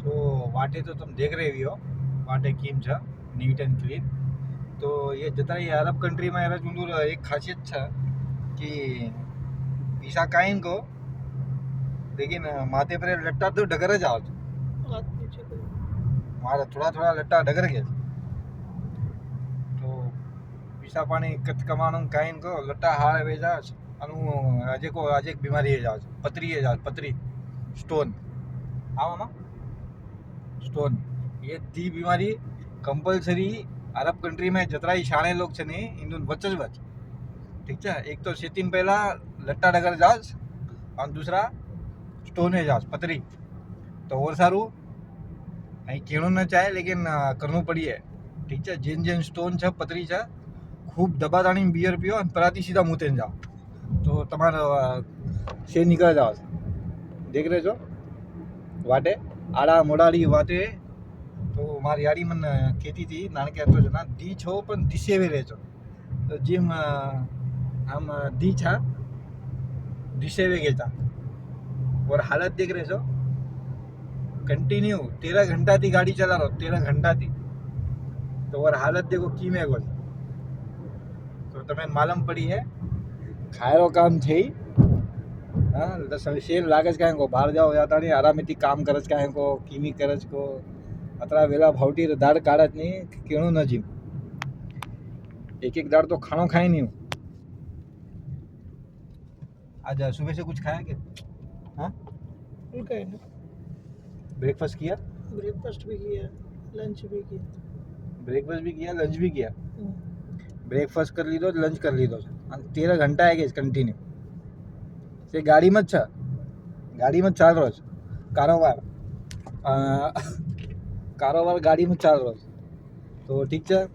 तो वाटे तो तुम देख रहे हो वाटे कीम छ नीट एंड क्लीन तो ये जता ये अरब कंट्री में एरा चुंदूर एक खासियत छ कि ईसा काइन को लेकिन माथे पर लट्टा तो डगर ज आवत मारा थोड़ा थोड़ा लट्टा डगर गया तो ईसा पानी कत कमाणो काइन को लट्टा हार वेजा अनु अजे को आज एक बीमारी है जाज पतरी स्टोन हाँ मामा स्टोन ये दी बीमारी कंपलसरी अरब कंट्री में जतरा ही शाणे लोग छे ने इंदुन वच ठीक है एक तो सेतीन पहला लट्टा डगर जाज और दूसरा स्टोन है जाज पतरी तो और सारू અહીં કેણું ન ચાહે લેकिन કરવું પડીએ ઠીક છે જેન જેન સ્ટોન છે પતરી છે ખૂબ દબાતાણી બિયર પીઓ અને પરાતી સીધા મૂતે જાઓ તો તમારો શેર નીકળ જાવ દેખ रहे છો વાટે આડા મોડાડી વાટે તો મારી યારી મને કહેતી હતી નાણે કહેતો છે ના દી છો પણ દિશેવે રહેજો તો જેમ આમ દી છા દિશેવે ગેતા और हालत देख रहे છો कंटिन्यू 13 घंटा थी गाड़ी चला रहा 13 घंटा थी तो और हालत देखो की में गो तो तमें मालूम पड़ी है खायरो काम थे हाँ शेर लागज काहे को बाहर जाओ जाता नहीं आराम थी काम करज काहे को कीमी करज को अतरा वेला भावटी दाड़ काढ़ज नहीं केणु न जीम एक दाड़ तो खानो खाए नहीं आज सुबह से कुछ खाया क्या हाँ ब्रेकफास्ट किया ब्रेकफास्ट भी किया लंच भी किया ब्रेकफास्ट भी किया लंच भी किया ब्रेकफास्ट कर लीधो लंच कर लीधो 13 घंटा है कि कंटिन्यू से गाड़ी में चाल रहो कारोबार गाड़ी में चाल रहो तो ठीक है